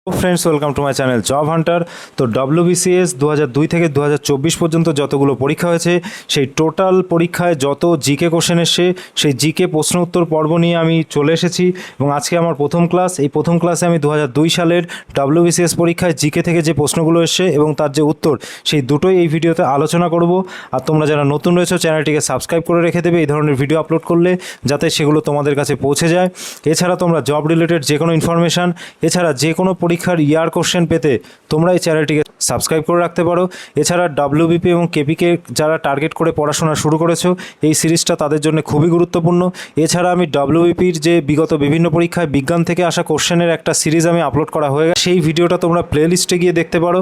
Friends, welcome to my channel job Hunter. তো WBCS 2002 থেকে 2024 পর্যন্ত যতগুলো পরীক্ষা হয়েছে সেই টোটাল পরীক্ষায় যত জিকে কোশ্চেন এসছে সেই জিকে প্রশ্ন উত্তর পর্ব নিয়ে আমি চলে এসেছি এবং আজকে আমার প্রথম ক্লাস। এই প্রথম ক্লাসে আমি 2002 সালের ডব্লিউবিসিএস পরীক্ষায় জিকে থেকে যে প্রশ্নগুলো এসছে এবং তার যে উত্তর সেই দুটোই এই ভিডিওতে আলোচনা করব। আর তোমরা যারা নতুন রয়েছো চ্যানেলটিকে সাবস্ক্রাইব করে রেখে দেবে এই ধরনের ভিডিও আপলোড করলে, যাতে সেগুলো তোমাদের কাছে পৌঁছে যায়। এছাড়া তোমরা জব রিলেটেড যে কোনো ইনফরমেশান, এছাড়া যে কোনো পরীক্ষার ইয়ার কোশ্চেন পেতে তোমরা এই চ্যানেলটিকে সাবস্ক্রাইব করে রাখতে পারো। এছাড়া ডাব্লিউবিপি এবং কেপিকে যারা টার্গেট করে পড়াশোনা শুরু করেছো এই সিরিজটা তাদের জন্য খুবই গুরুত্বপূর্ণ। এছাড়া আমি ডাব্লিউবিপির যে বিগত বিভিন্ন পরীক্ষায় বিজ্ঞান থেকে আসা কোশ্চেনের একটা সিরিজ আমি আপলোড করা হয়ে গেছে, সেই ভিডিওটা তোমরা প্লেলিস্টে গিয়ে দেখতে পারো।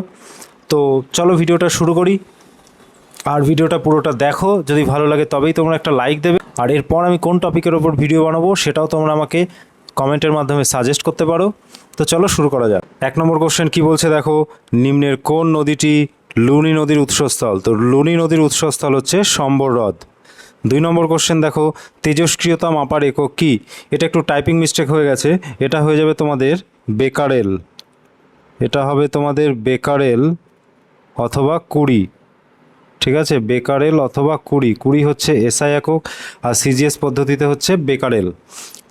তো চলো ভিডিওটা শুরু করি, আর ভিডিওটা পুরোটা দেখো, যদি ভালো লাগে তবেই তোমরা একটা লাইক দেবে। আর এরপর আমি কোন টপিকের ওপর ভিডিও বানাবো সেটাও তোমরা আমাকে কমেন্টের মাধ্যমে সাজেস্ট করতে পারো। তো চলো শুরু করা যাক। 1 নম্বর কোশ্চেন কি বলছে দেখো, নিম্নের কোন নদীটি লুনি নদীর উৎসস্থল? তো লুনি নদীর উৎসস্থল হচ্ছে সম্বর হ্রদ। 2 নম্বর কোশ্চেন দেখো, তেজস্ক্রিয়তা মাপার একক কি? এটা একটু টাইপিং মিস্টেক হয়ে গেছে, এটা হয়ে যাবে তোমাদের বেকারেল। এটা হবে তোমাদের বেকারেল অথবা কুড়ি। ঠিক আছে, বেকারেল অথবা কুড়ি। কুড়ি হচ্ছে এসআই একক আর সিজিএস পদ্ধতিতে হচ্ছে বেকারেল।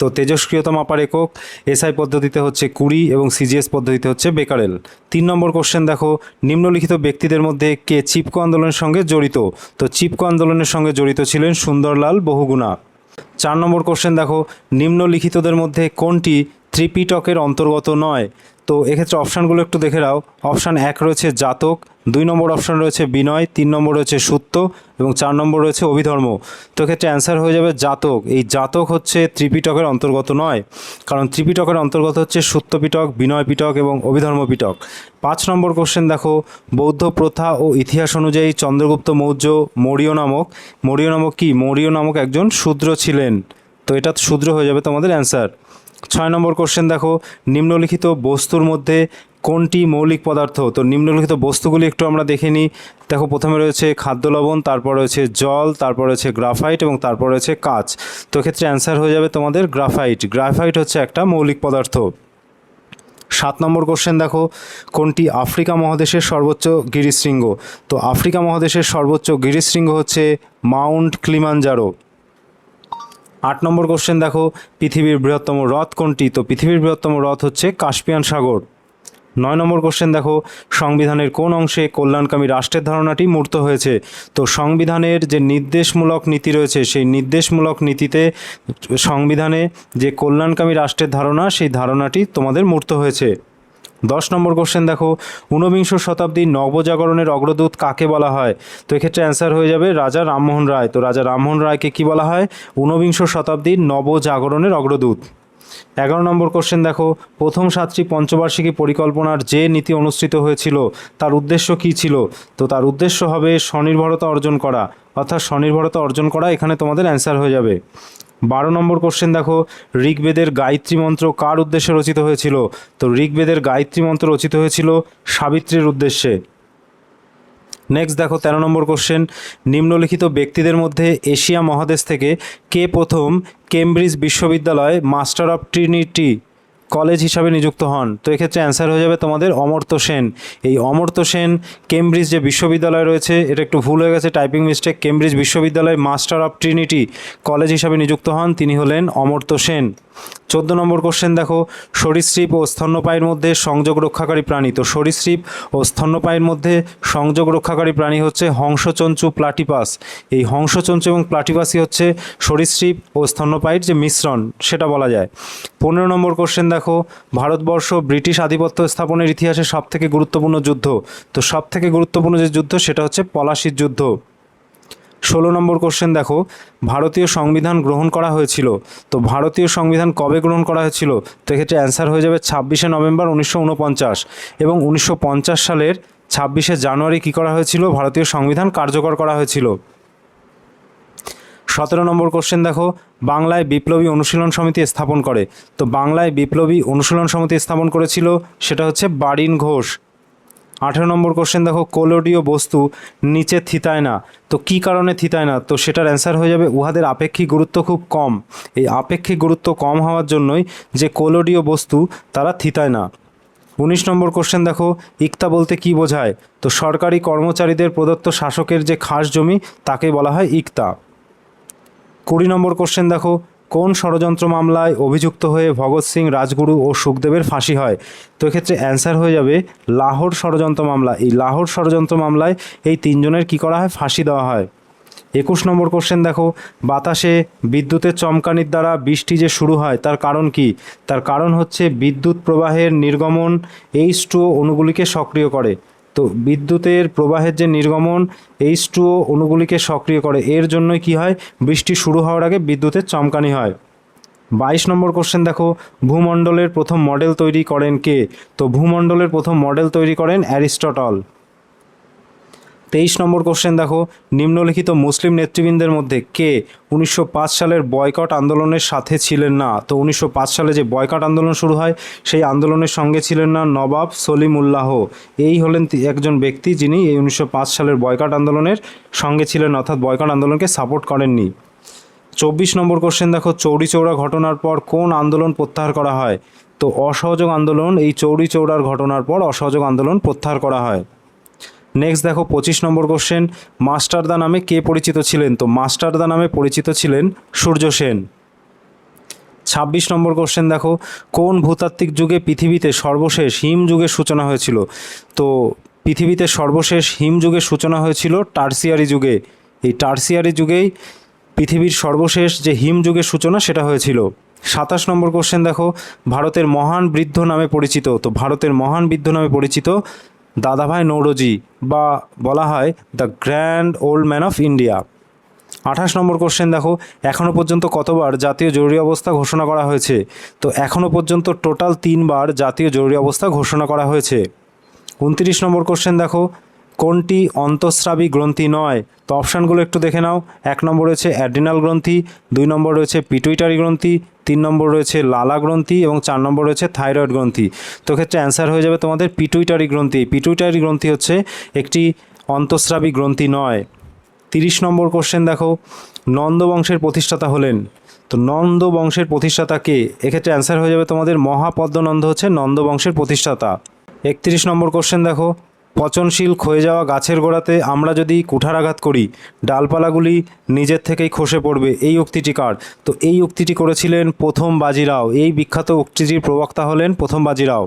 তো তেজস্ক্রিয়তা মাপার একক এসআই পদ্ধতিতে হচ্ছে কুড়ি এবং সিজিএস পদ্ধতিতে হচ্ছে বেকারেল। 3 নম্বর কোশ্চেন দেখো, নিম্নলিখিত ব্যক্তিদের মধ্যে কে চিপকো আন্দোলনের সঙ্গে জড়িত? তো চিপকো আন্দোলনের সঙ্গে জড়িত ছিলেন সুন্দরলাল বহুগুণা। 4 নম্বর কোশ্চেন দেখো, নিম্নলিখিতদের মধ্যে কোনটি ত্রিপিটকের অন্তর্গত নয়? তো এক্ষেত্রে অপশানগুলো একটু দেখে নাও। অপশান 1 রয়েছে জাতক, 2 নম্বর অপশান রয়েছে বিনয়, 3 নম্বর রয়েছে সুত্ত এবং 4 নম্বর রয়েছে অভিধর্ম। তো এক্ষেত্রে অ্যান্সার হয়ে যাবে জাতক। এই জাতক হচ্ছে ত্রিপিটকের অন্তর্গত নয়, কারণ ত্রিপিটকের অন্তর্গত হচ্ছে সুত্ত পিটক, বিনয় পিটক এবং অভিধর্ম পিটক। 5 নম্বর কোশ্চেন দেখো, বৌদ্ধ প্রথা ও ইতিহাস অনুযায়ী চন্দ্রগুপ্ত মৌর্য মৌর্য নামক কি? মৌর্য নামক একজন শূদ্র ছিলেন। তো এটা শূদ্র হয়ে যাবে তোমাদের অ্যান্সার। 6 নম্বর কোশ্চেন দেখো, নিম্নলিখিত বস্তুর মধ্যে কোনটি মৌলিক পদার্থ? তো নিম্নলিখিত বস্তুগুলি একটু আমরা দেখে নিই। দেখো, প্রথমে রয়েছে খাদ্য লবণ, তারপর রয়েছে জল, তারপর রয়েছে গ্রাফাইট এবং তারপর রয়েছে কাঁচ। তো এক্ষেত্রে অ্যান্সার হয়ে যাবে তোমাদের গ্রাফাইট। গ্রাফাইট হচ্ছে একটা মৌলিক পদার্থ। 7 নম্বর কোশ্চেন দেখো, কোনটি আফ্রিকা মহাদেশের সর্বোচ্চ গিরিশৃঙ্গ? তো আফ্রিকা মহাদেশের সর্বোচ্চ গিরিশৃঙ্গ হচ্ছে মাউন্ট কিলিমাঞ্জারো। 8 নম্বর কোশ্চেন দেখো, পৃথিবীর বৃহত্তম হ্রদ কোনটি? তো পৃথিবীর বৃহত্তম হ্রদ হচ্ছে কাস্পিয়ান সাগর। 9 নম্বর কোশ্চেন দেখো, সংবিধানের কোন অংশে কল্যাণকামী রাষ্ট্রের ধারণাটি মূর্ত হয়েছে? তো সংবিধানের যে নির্দেশমূলক নীতি রয়েছে সেই নির্দেশমূলক নীতিতে সংবিধানে যে কল্যাণকামী রাষ্ট্রের ধারণা সেই ধারণাটি তোমাদের মূর্ত হয়েছে। 10 নম্বর কোশ্চেন দেখো, ঊনবিংশ শতাব্দীর নবজাগরণের অগ্রদূত কাকে বলা হয়? তো এক্ষেত্রে অ্যান্সার হয়ে যাবে রাজা রামমোহন রায়। তো রাজা রামমোহন রায়কে কি বলা হয়? ঊনবিংশ শতাব্দীর নবজাগরণের অগ্রদূত। 11 নম্বর কোশ্চেন দেখো, প্রথম 7টি পঞ্চবার্ষিকী পরিকল্পনার যে নীতি অনুসৃত হয়েছিল তার উদ্দেশ্য কী ছিল? তো তার উদ্দেশ্য হবে স্বনির্ভরতা অর্জন করা, অর্থাৎ স্বনির্ভরতা অর্জন করা এখানে তোমাদের অ্যান্সার হয়ে যাবে। 12 নম্বর কোশ্চেন দেখো, ঋগ্বেদের গায়ত্রী মন্ত্র কার উদ্দেশ্যে রচিত হয়েছিল? তো ঋগ্বেদের গায়ত্রী মন্ত্র রচিত হয়েছিল সাবিত্রীর উদ্দেশ্যে। নেক্সট দেখো 13 নম্বর কোশ্চেন, নিম্নলিখিত ব্যক্তিদের মধ্যে এশিয়া মহাদেশ থেকে কে প্রথম কেমব্রিজ বিশ্ববিদ্যালয়ে মাস্টার অফ ট্রিনিটি কলেজ হিসাবে নিযুক্ত হন? তো এক্ষেত্রে অ্যান্সার হয়ে যাবে তোমাদের অমর্ত্য সেন। এই অমর্ত্য সেন কেমব্রিজ যে বিশ্ববিদ্যালয় রয়েছে, এটা একটু ভুল হয়ে গেছে, টাইপিং মিস্টেক। কেমব্রিজ বিশ্ববিদ্যালয়ে মাস্টার অফ ট্রিনিটি কলেজ হিসাবে নিযুক্ত হন, তিনি হলেন অমর্ত্য সেন। 14 নম্বর কোশ্চেন দেখো, সরীসৃপ ও স্তন্যপায়ীর মধ্যে সংযোগ রক্ষাকারী প্রাণী। তো সরীসৃপ ও স্তন্যপায়ীর মধ্যে সংযোগ রক্ষাকারী প্রাণী হচ্ছে হংসচঞ্চু প্লাটিপাস। এই হংসচঞ্চু এবং প্লাটিপাসই হচ্ছে সরীসৃপ ও স্তন্যপায়ীর যে মিশ্রণ সেটা বলা যায়। 15 নম্বর কোশ্চেন দেখো, ভারতবর্ষ ব্রিটিশ আধিপত্য স্থাপনের ইতিহাসে সবথেকে গুরুত্বপূর্ণ যুদ্ধ। তো সবথেকে গুরুত্বপূর্ণ যে যুদ্ধ সেটা হচ্ছে পলাশির যুদ্ধ। 16 নম্বর কোশ্চেন দেখো, ভারতীয় সংবিধান গ্রহণ করা হয়েছিল। তো ভারতীয় সংবিধান কবে গ্রহণ করা হয়েছিল? তো এক্ষেত্রে অ্যান্সার হয়ে যাবে 26শে নভেম্বর 1949 এবং 1950 সালের 26শে জানুয়ারি কী করা হয়েছিল? ভারতীয় সংবিধান কার্যকর করা হয়েছিল। 17 নম্বর কোশ্চেন দেখো, বাংলায় বিপ্লবী অনুশীলন সমিতি স্থাপন করে। তো বাংলায় বিপ্লবী অনুশীলন সমিতি স্থাপন করেছিল সেটা হচ্ছে বারিন ঘোষ। 18 নম্বর কোশ্চেন দেখো, কোলডীয় বস্তু নিচে থিতায় না। তো কী কারণে থিতায় না? তো সেটার অ্যান্সার হয়ে যাবে উহাদের আপেক্ষিক গুরুত্ব খুব কম। এই আপেক্ষিক গুরুত্ব কম হওয়ার জন্যই যে কোলডীয় বস্তু তারা থিতায় না। 19 নম্বর কোশ্চেন দেখো, ইকতা বলতে কি বোঝায়? তো সরকারি কর্মচারীদের প্রদত্ত শাসকের যে খাস জমি তাকে বলা হয় ইকতা। 20 নম্বর কোশ্চেন দেখো, কোন ষড়যন্ত্র মামলায় অভিযুক্ত হয়ে ভগৎ সিং, রাজগুরু ও সুখদেবের ফাঁসি হয়? তো এক্ষেত্রে অ্যান্সার হয়ে যাবে লাহোর ষড়যন্ত্র মামলা। এই লাহোর ষড়যন্ত্র মামলায় এই তিনজনের কী করা হয়? ফাঁসি দেওয়া হয়। 21 নম্বর কোশ্চেন দেখো, বাতাসে বিদ্যুতের চমকানির দ্বারা বৃষ্টি যে শুরু হয় তার কারণ কি? তার কারণ হচ্ছে বিদ্যুৎ প্রবাহের নির্গমন H2O অণুগুলিকে সক্রিয় করে। তো বিদ্যুতের প্রবাহের যে নির্গমন H2O অণুগুলিকে সক্রিয় করে, এর জন্যই কি হয়? বৃষ্টি শুরু হওয়ার আগে বিদ্যুতের চমকানি হয়। 22 নম্বর কোশ্চেন দেখো, ভূমণ্ডলের প্রথম মডেল তৈরি করেন কে? তো ভূমণ্ডলের প্রথম মডেল তৈরি করেন অ্যারিস্টটল। 23 নম্বর কোশ্চেন দেখো, নিম্নলিখিত মুসলিম নেতৃবৃন্দের মধ্যে কে 1905 সালের বয়কট আন্দোলনের সাথে ছিলেন না? তো 1905 সালে যে বয়কট আন্দোলন শুরু হয় সেই আন্দোলনের সঙ্গে ছিলেন না নবাব সলিমুল্লাহ। এই হলেন একজন ব্যক্তি যিনি এই 1905 সালের বয়কট আন্দোলনের সঙ্গে ছিলেন, অর্থাৎ বয়কট আন্দোলনকে সাপোর্ট করেননি। 24 নম্বর কোশ্চেন দেখো, চৌরি চৌরা ঘটনার পর কোন আন্দোলন প্রত্যাহার করা হয়? তো অসহযোগ আন্দোলন। এই চৌরি চৌরার ঘটনার পর অসহযোগ আন্দোলন প্রত্যাহার করা হয়। নেক্সট দেখো 25 নম্বর কোশ্চেন, মাস্টারদা নামে কে পরিচিত ছিলেন? তো মাস্টারদা নামে পরিচিত ছিলেন সূর্য সেন। 26 নম্বর কোশ্চেন দেখো, কোন ভূতাত্ত্বিক যুগে পৃথিবীতে সর্বশেষ হিম যুগের সূচনা হয়েছিল? তো পৃথিবীতে সর্বশেষ হিম যুগের সূচনা হয়েছিল টার্সিয়ারি যুগে। এই টার্সিয়ারি যুগেই পৃথিবীর সর্বশেষ যে হিম যুগের সূচনা সেটা হয়েছিল। 27 নম্বর কোশ্চেন দেখো, ভারতের মহান বৃদ্ধ নামে পরিচিত। তো ভারতের মহান বৃদ্ধ নামে পরিচিত দাদাভাই নৌরোজি, বা বলা হয় the grand old man of India. 28 number question দেখো, এখনও পর্যন্ত কতবার জাতীয় জরুরি অবস্থা ঘোষণা করা হয়েছে? তো এখনও পর্যন্ত টোটাল 3 বার জাতীয় জরুরি অবস্থা ঘোষণা করা হয়েছে। 29 নম্বর কোশ্চেন দেখো, কোনটি অন্তঃস্রাবী গ্রন্থি নয়? তো অপশানগুলো একটু দেখে নাও। 1 নম্বর রয়েছে অ্যাড্রিনাল গ্রন্থি, 2 নম্বর রয়েছে পিটুইটারি গ্রন্থি, 3 নম্বর রয়েছে লালা গ্রন্থি এবং 4 নম্বর রয়েছে থাইরয়েড গ্রন্থি। তো ক্ষেত্রে অ্যান্সার হয়ে যাবে তোমাদের পিটুইটারি গ্রন্থি। পিটুইটারি গ্রন্থি হচ্ছে একটি অন্তঃস্রাবী গ্রন্থি নয়। 30 নম্বর কোশ্চেন দেখো, নন্দ বংশের প্রতিষ্ঠাতা হলেন। তো নন্দ বংশের প্রতিষ্ঠাতা কে? এক্ষেত্রে অ্যান্সার হয়ে যাবে তোমাদের মহাপদ্মনন্দ হচ্ছে নন্দ বংশের প্রতিষ্ঠাতা। 31 নম্বর কোশ্চেন দেখো, পচনশীল ক্ষয়ে যাওয়া গাছের গোড়াতে আমরা যদি কুঠারাঘাত করি ডালপালাগুলি নিজের থেকেই খসে পড়বে, এই উক্তিটি কার? তো এই উক্তিটি করেছিলেন প্রথম বাজিরাও। এই বিখ্যাত উক্তিটির প্রবক্তা হলেন প্রথম বাজিরাও।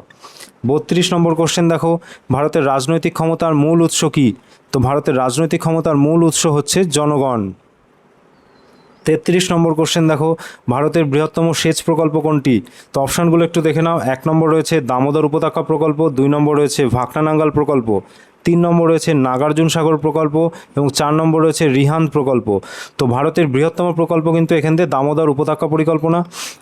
32 নম্বর কোশ্চেন দেখো, ভারতের রাজনৈতিক ক্ষমতার মূল উৎস কী? তো ভারতের রাজনৈতিক ক্ষমতার মূল উৎস হচ্ছে জনগণ। 33 নম্বর কোশ্চেন দেখো, ভারতের বৃহত্তম সেচ প্রকল্প কোনটি? তো অপশানগুলো একটু দেখে নাও। 1 নম্বর রয়েছে দামোদর উপত্যকা প্রকল্প, 2 নম্বর রয়েছে ভাকরানাঙ্গাল প্রকল্প, 3 নম্বর রয়েছে নাগার্জুন সাগর প্রকল্প এবং 4 নম্বর রয়েছে রিহান্দ প্রকল্প। তো ভারতের বৃহত্তম প্রকল্প কিন্তু এখান থেকে দামোদর উপত্যকা পরিকল্পনা,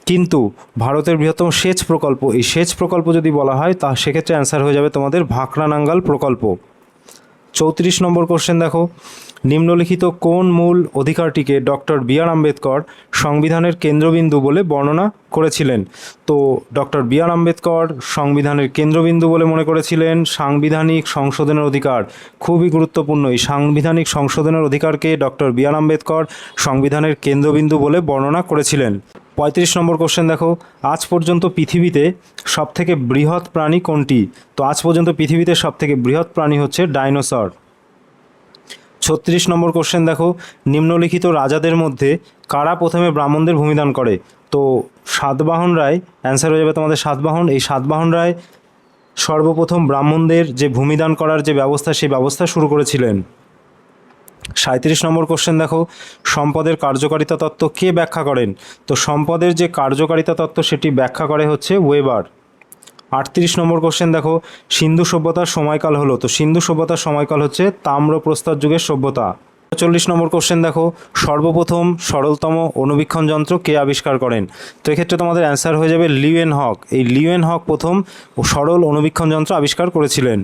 কিন্তু ভারতের বৃহত্তম সেচ প্রকল্প, এই সেচ প্রকল্প যদি বলা হয় তা সেক্ষেত্রে অ্যান্সার হয়ে যাবে তোমাদের ভাকরানাঙ্গাল প্রকল্প। 34 নম্বর কোশ্চেন দেখো, নিম্নলিখিত কোন মূল অধিকারটিকে ডক্টর বি.আর. আম্বেদকর সংবিধানের কেন্দ্রবিন্দু বলে বর্ণনা করেছিলেন? তো ডক্টর বি.আর. আম্বেদকর সংবিধানের কেন্দ্রবিন্দু বলে মনে করেছিলেন সাংবিধানিক সংশোধনের অধিকার। খুবই গুরুত্বপূর্ণ, এই সাংবিধানিক সংশোধনের অধিকারকে ডক্টর বি.আর. আম্বেদকর সংবিধানের কেন্দ্রবিন্দু বলে বর্ণনা করেছিলেন। 35 নম্বর কোশ্চেন দেখো, আজ পর্যন্ত পৃথিবীতে সবথেকে বৃহৎ প্রাণী কোনটি? তো আজ পর্যন্ত পৃথিবীতে সবথেকে বৃহৎ প্রাণী হচ্ছে ডাইনোসর। 36 নম্বর কোশ্চেন দেখো, নিম্নলিখিত রাজাদের মধ্যে কারা প্রথমে ব্রাহ্মণদের ভূমিদান করে? তো সাতবাহন রায়, অ্যান্সার হয়ে যাবে তোমাদের সাতবাহন। এই সাতবাহন রায় সর্বপ্রথম ব্রাহ্মণদের যে ভূমিদান করার যে ব্যবস্থা সেই ব্যবস্থা শুরু করেছিলেন। 37 নম্বর কোশ্চেন দেখো, সম্পদের কার্যকারিতা তত্ত্ব কে ব্যাখ্যা করেন? তো সম্পদের যে কার্যকারিতা তত্ত্ব সেটি ব্যাখ্যা করে হচ্ছে ওয়েবার। 38 নম্বর কোশ্চেন দেখো, সিন্ধু সভ্যতার সময়কাল হলো। তো সিন্ধু সভ্যতার সময়কাল হচ্ছে তাম্রপ্রস্তর যুগের সভ্যতা। 40 নম্বর কোশ্চেন দেখো, সর্বপ্রথম সরলতম অণুবীক্ষণ যন্ত্র কে আবিষ্কার করেন? তো এক্ষেত্রে তোমাদের অ্যান্সার হয়ে যাবে লিউয়েন হক। এই লিউয়েন হক প্রথম সরল অণুবীক্ষণ যন্ত্র আবিষ্কার করেছিলেন।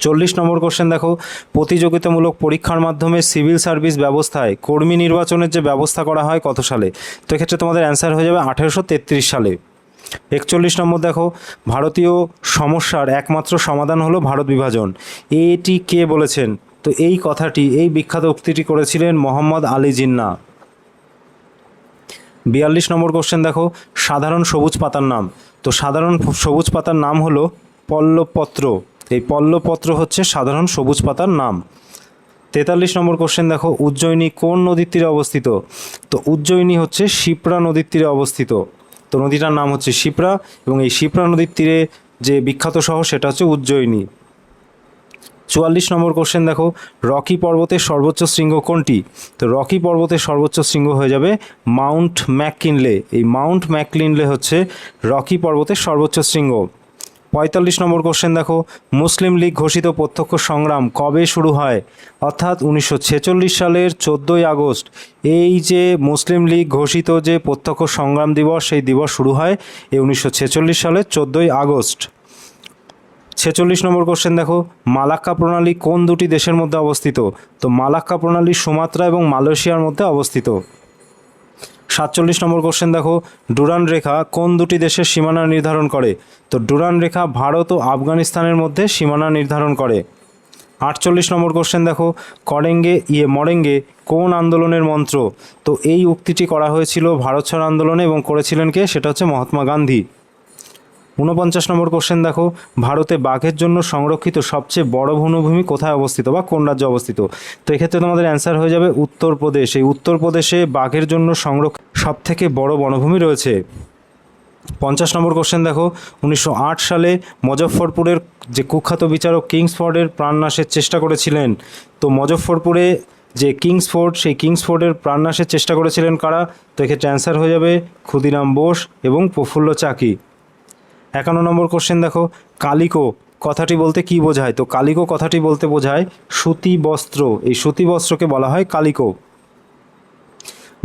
40 নম্বর কোশ্চেন দেখো, প্রতিযোগিতামূলক পরীক্ষার মাধ্যমে সিভিল সার্ভিস ব্যবস্থায় কর্মী নির্বাচনের যে ব্যবস্থা করা হয় কত সালে? তো এক্ষেত্রে তোমাদের অ্যান্সার হয়ে যাবে 1833 সালে। 41 নম্বর দেখো, ভারতীয় সমস্যার একমাত্র সমাধান হলো ভারত বিভাজন, এটি কে বলেছেন? তো এই কথাটি, এই বিখ্যাত উক্তিটি করেছিলেন মোহাম্মদ আলী জিন্নাহ। 42 নম্বর কোশ্চেন দেখো, সাধারণ সবুজ পাতার নাম। তো সাধারণ সবুজ পাতার নাম হলো পল্লবপত্র, এই পল্লবপত্র হচ্ছে সাধারণ সবুজ পাতার নাম। 43 নম্বর কোশ্চেন দেখো, উজ্জয়িনী কোন নদীর তীরে অবস্থিত? তো উজ্জয়িনী হচ্ছে শিপ্রা নদীর তীরে অবস্থিত। তো নদীটার নাম হচ্ছে শিপ্রা, এবং এই শিপ্রা নদীর তীরে যে বিখ্যাত শহর সেটা হচ্ছে উজ্জয়িনী। 44 নম্বর কোশ্চেন দেখো, রকি পর্বতের সর্বোচ্চ শৃঙ্গ কোনটি? তো রকি পর্বতের সর্বোচ্চ শৃঙ্গ হয়ে যাবে মাউন্ট ম্যাককিনলে। এই মাউন্ট ম্যাককিনলে হচ্ছে রকি পর্বতের সর্বোচ্চ শৃঙ্গ। 45 নম্বর কোশ্চেন দেখো, মুসলিম লীগ ঘোষিত প্রত্যক্ষ সংগ্রাম কবে শুরু হয়? অর্থাৎ 1946 সালের 14ই আগস্ট এই যে মুসলিম লীগ ঘোষিত যে প্রত্যক্ষ সংগ্রাম দিবস, সেই দিবস শুরু হয় এই 1946 সালের 14ই আগস্ট। 46 নম্বর কোশ্চেন দেখো, মালাক্কা প্রণালী কোন দুটি দেশের মধ্যে অবস্থিত? তো মালাক্কা প্রণালী সুমাত্রা এবং মালয়েশিয়ার মধ্যে অবস্থিত। 47 নম্বর কোশ্চেন দেখো, ডুরান্ড রেখা কোন দুটি দেশের সীমানা নির্ধারণ করে? তো ডুরান্ড রেখা ভারত ও আফগানিস্তানের মধ্যে সীমানা নির্ধারণ করে। 48 নম্বর কোশ্চেন দেখো, করেঙ্গে ইয়ে মরেঙ্গে কোন আন্দোলনের মন্ত্র? তো এই উক্তিটি করা হয়েছিল ভারত ছাড় আন্দোলনে, এবং করেছিলেন কে? সেটা হচ্ছে মহাত্মা গান্ধী। 49 নম্বর কোশ্চেন দেখো, ভারতে বাঘের জন্য সংরক্ষিত সবচেয়ে বড় বনভূমি কোথায় অবস্থিত বা কোন রাজ্যে অবস্থিত? তো এক্ষেত্রে তোমাদের অ্যান্সার হয়ে যাবে উত্তরপ্রদেশ। এই উত্তরপ্রদেশে বাঘের জন্য সব থেকে বড় বনভূমি রয়েছে। 50 নম্বর কোশ্চেন দেখো, 1908 সালে মুজফ্ফরপুরের যে কুখ্যাত বিচারক কিংসফোর্ডের প্রাণনাশের চেষ্টা করেছিলেন। তো মুজফ্ফরপুরে যে কিংসফোর্ড, সেই কিংসফোর্ডের প্রাণনাশের চেষ্টা করেছিলেন কারা? তো এক্ষেত্রে অ্যান্সার হয়ে যাবে ক্ষুদিরাম বোস এবং প্রফুল্ল চাকি। 51 নম্বর কোশ্চেন দেখো, কালিকো কথাটি বলতে কি বোঝায়? তো কালিকো কথাটি বলতে বোঝায় সুতি বস্ত্র। এই সুতি বস্ত্রকে বলা হয় কালিকো।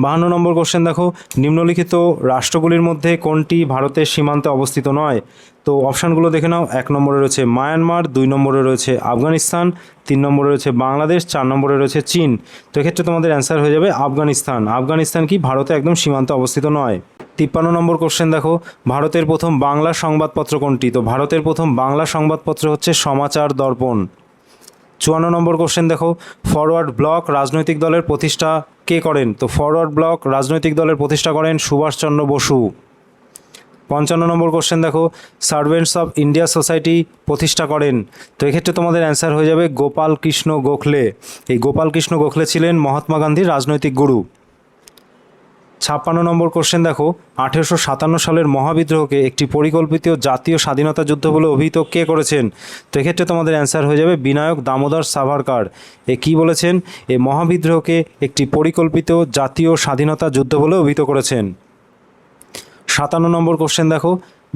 52 নম্বর কোশ্চেন দেখো, নিম্নলিখিত রাষ্ট্রগুলির মধ্যে কোনটি ভারতের সীমান্তে অবস্থিত নয়? তো অপশানগুলো দেখে নাও। 1 নম্বরে রয়েছে মায়ানমার, 2 নম্বরে রয়েছে আফগানিস্তান, 3 নম্বরে রয়েছে বাংলাদেশ, 4 নম্বরে রয়েছে চীন। তো এক্ষেত্রে তোমাদের অ্যান্সার হয়ে যাবে আফগানিস্তান। আফগানিস্তান কি ভারতে একদম সীমান্তে অবস্থিত নয়। 53 নম্বর কোশ্চেন দেখো, ভারতের প্রথম বাংলা সংবাদপত্র কোনটি? তো ভারতের প্রথম বাংলা সংবাদপত্র হচ্ছে সমাচার দর্পণ। 54 নম্বর কোশ্চেন দেখো, ফরওয়ার্ড ব্লক রাজনৈতিক দলের প্রতিষ্ঠা কে করেন? তো ফরওয়ার্ড ব্লক রাজনৈতিক দলের প্রতিষ্ঠা করেন সুভাষচন্দ্র বসু। 55 নম্বর কোশ্চেন দেখো, সার্ভেন্টস অফ ইন্ডিয়া সোসাইটি প্রতিষ্ঠা করেন? তো এক্ষেত্রে তোমাদের অ্যান্সার হয়ে যাবে গোপাল কৃষ্ণ গোখলে। এই গোপাল কৃষ্ণ গোখলে ছিলেন মহাত্মা গান্ধীর রাজনৈতিক গুরু। 56 নম্বর কোশ্চেন দেখো, 1857 সালের মহাবিদ্রোহকে একটি পরিকল্পিত জাতীয় স্বাধীনতা যুদ্ধ বলে অভিহিত কে করেছেন? তো এক্ষেত্রে তোমাদের অ্যান্সার হয়ে যাবে বিনায়ক দামোদর সাভারকার। এ কী বলেছেন? এই মহাবিদ্রোহকে একটি পরিকল্পিত জাতীয় স্বাধীনতা যুদ্ধ বলে অভিহিত করেছেন। 57 নম্বর কোশ্চেন দেখো,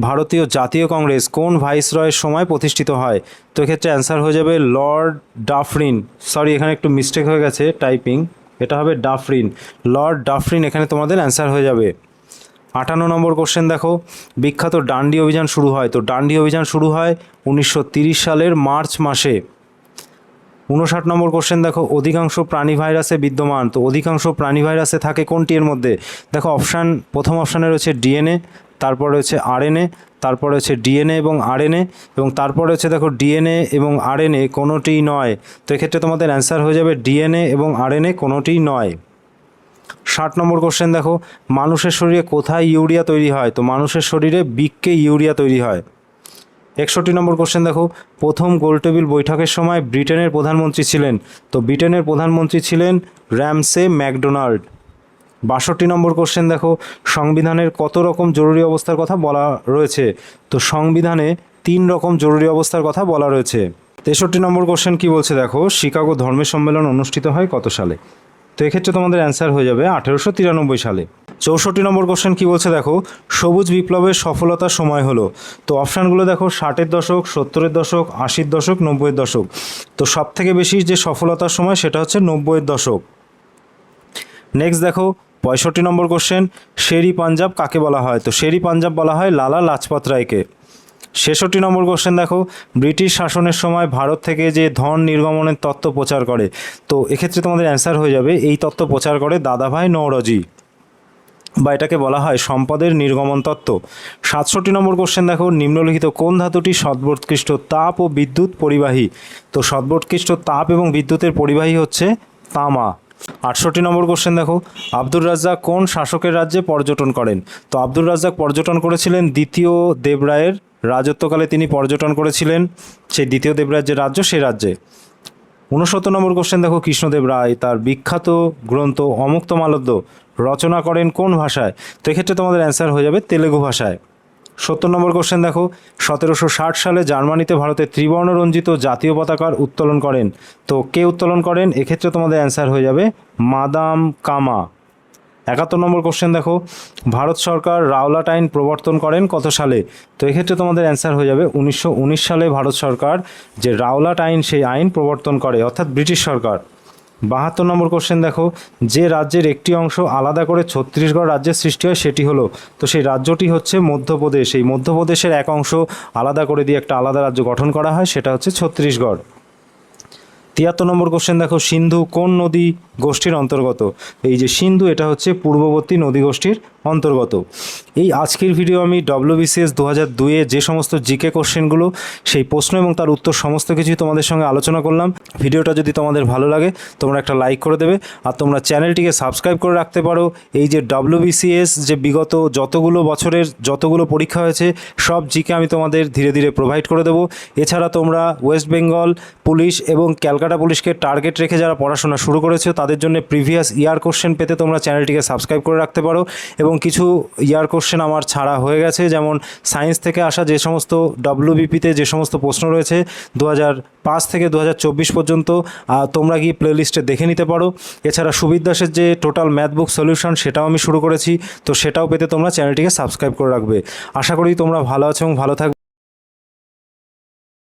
ভারতীয় জাতীয় কংগ্রেস কোন ভাইসরয়ের সময় প্রতিষ্ঠিত হয়? তো এক্ষেত্রে অ্যান্সার হয়ে যাবে লর্ড ডাফরিন। সরি, এখানে একটু মিস্টেক হয়ে গেছে টাইপিং, এটা হবে ডাফরিন। লর্ড ডাফরিন এখানে তোমাদের অ্যান্সার হয়ে যাবে। 58 নম্বর কোশ্চেন দেখো, বিখ্যাত ডান্ডি অভিযান শুরু হয়? তো ডান্ডি অভিযান শুরু হয় 1930 সালের মার্চ মাসে। 59 নম্বর কোশ্চেন দেখো, অধিকাংশ প্রাণী ভাইরাসে বিদ্যমান। তো অধিকাংশ প্রাণী ভাইরাসে থাকে কোনটি এর মধ্যে? দেখো প্রথম অপশানে রয়েছে ডিএনএ, তারপর রয়েছে আরএনএ, তারপর রয়েছে ডিএনএ এবং আরএনএ, এবং তারপর রয়েছে দেখো ডিএনএ এবং আরএনএ কোনোটিই নয়। তো এক্ষেত্রে তোমাদের অ্যান্সার হয়ে যাবে ডিএনএ এবং আরএনএ কোনোটিই নয়। 60 নম্বর কোশ্চেন দেখো, মানুষের শরীরে কোথায় ইউরিয়া তৈরি হয়? তো মানুষের শরীরে বৃক্কে ইউরিয়া তৈরি হয়। 61 নম্বর কোশ্চেন দেখো, প্রথম গোলটেবিল বৈঠকের সময় ব্রিটেনের প্রধানমন্ত্রী ছিলেন? তো ব্রিটেনের প্রধানমন্ত্রী ছিলেন র্যামসে ম্যাকডোনাল্ড। 62 নম্বর কোশ্চেন দেখো, সংবিধানের কত রকম জরুরি অবস্থার কথা বলা রয়েছে? তো সংবিধানে 3 রকম জরুরি অবস্থার কথা বলা রয়েছে। 63 নম্বর কোশ্চেন কি বলছে দেখো, শিকাগো ধর্মের সম্মেলন অনুষ্ঠিত হয় কত সালে? তো এক্ষেত্রে তোমাদের অ্যান্সার হয়ে যাবে 1893 সালে। 64 নম্বর কোশ্চেন কি বলছে দেখো, সবুজ বিপ্লবের সফলতার সময় হলো? তো অপশানগুলো দেখো, 60-এর দশক, 70-এর দশক, 80-এর দশক, 90-এর দশক। তো সব থেকে বেশি যে সফলতার সময় সেটা হচ্ছে 90-এর দশক। নেক্সট দেখো 65 নম্বর কোশ্চেন, শেরি পাঞ্জাব কাকে বলা হয়? তো শেরি পাঞ্জাব বলা হয় লালা লাজপত রায়কে। 66 নম্বর কোশ্চেন দেখো, ব্রিটিশ শাসনের সময় ভারত থেকে যে ধন নির্গমনের তত্ত্ব প্রচার করে? তো এক্ষেত্রে তোমাদের অ্যান্সার হয়ে যাবে এই তত্ত্ব প্রচার করে দাদাভাই নওরোজি, বা এটাকে বলা হয় সম্পদের নির্গমন তত্ত্ব। 67 নম্বর কোশ্চেন দেখো, নিম্নলিখিত কোন ধাতুটি সর্বোৎকৃষ্ট তাপ ও বিদ্যুৎ পরিবাহী? তো সর্বোৎকৃষ্ট তাপ এবং বিদ্যুতের পরিবাহী হচ্ছে তামা। 68 নম্বর কোশ্চেন দেখো, আব্দুর রাজ্জাক কোন শাসকের রাজ্যে পর্যটন করেন? তো আব্দুর রাজ্জাক পর্যটন করেছিলেন দ্বিতীয় দেবরায়ের রাজত্বকালে, তিনি পর্যটন করেছিলেন সেই দ্বিতীয় দেবরায়ের যে রাজ্য সেই রাজ্যে। 69 নম্বর কোশ্চেন দেখো, কৃষ্ণদেব রায় তার বিখ্যাত গ্রন্থ অমুক্তমাল্যদ রচনা করেন কোন ভাষায়? তো এক্ষেত্রে তোমাদের অ্যান্সার হয়ে যাবে তেলেগু ভাষায়। 70 নম্বর কোশ্চেন দেখো, 1760 সালে জার্মানিতে ভারতের ত্রিবর্ণ রঞ্জিত জাতীয় পতাকার উত্তোলন করেন? তো কে উত্তোলন করেন? এক্ষেত্রে তোমাদের অ্যান্সার হয়ে যাবে মাদাম কামা। 71 নম্বর কোশ্চেন দেখো, ভারত সরকার রাওলাট আইন প্রবর্তন করেন কত সালে? তো এক্ষেত্রে তোমাদের অ্যান্সার হয়ে যাবে 1919 সালে ভারত সরকার যে রাওলাট আইন সেই আইন প্রবর্তন করে, অর্থাৎ ব্রিটিশ সরকার। 72 নম্বর কোশ্চেন দেখো, যে রাজ্যের একটি অংশ আলাদা করে ছত্তিশগড় রাজ্যের সৃষ্টি হয় সেটি হলো? তো সেই রাজ্যটি হচ্ছে মধ্যপ্রদেশ। এই মধ্যপ্রদেশের এক অংশ আলাদা করে দিয়ে একটা আলাদা রাজ্য গঠন করা হয়, সেটা হচ্ছে ছত্তিশগড়। 73 নম্বর কোশ্চেন দেখো, সিন্ধু কোন নদী গোষ্ঠীর অন্তর্গত? এই যে সিন্ধু, এটা হচ্ছে পূর্ববর্তী নদী গোষ্ঠীর অন্তর্গত। এই আজকের ভিডিও আমি WBCS 2002-এ যে সমস্ত জিকে কোশ্চেনগুলো, সেই প্রশ্ন এবং তার উত্তর সমস্ত কিছুই তোমাদের সঙ্গে আলোচনা করলাম। ভিডিওটা যদি তোমাদের ভালো লাগে তোমরা একটা লাইক করে দেবে, আর তোমরা চ্যানেলটিকে সাবস্ক্রাইব করে রাখতে পারো। এই যে WBCS যে বিগত যতগুলো বছরের যতগুলো পরীক্ষা হয়েছে সব জিকে আমি তোমাদের ধীরে ধীরে প্রোভাইড করে দেবো। এছাড়া তোমরা ওয়েস্ট বেঙ্গল পুলিশ এবং ক্যালকাটা পুলিশকে টার্গেট রেখে যারা পড়াশোনা শুরু করেছো তাদের জন্য প্রিভিয়াস ইয়ার কোশ্চেন পেতে তোমরা চ্যানেলটিকে সাবস্ক্রাইব করে রাখতে পারো। এবং কিছু ইয়ার কোশ্চেন আমার ছাড়া হয়ে গেছে, যেমন সায়েন্স থেকে আসা যে সমস্ত WBPতে যে সমস্ত প্রশ্ন রয়েছে 2005 থেকে 2024 পর্যন্ত, তোমরা গিয়ে প্লেলিস্টে দেখে নিতে পারো। এছাড়া সুবিদ দাসের যে টোটাল ম্যাথ বুক সলিউশন সেটাও আমি শুরু করেছি, তো সেটাও পেতে তোমরা চ্যানেলটিকে সাবস্ক্রাইব করে রাখবে। আশা করি তোমরা ভালো আছো এবং ভালো থাকবে।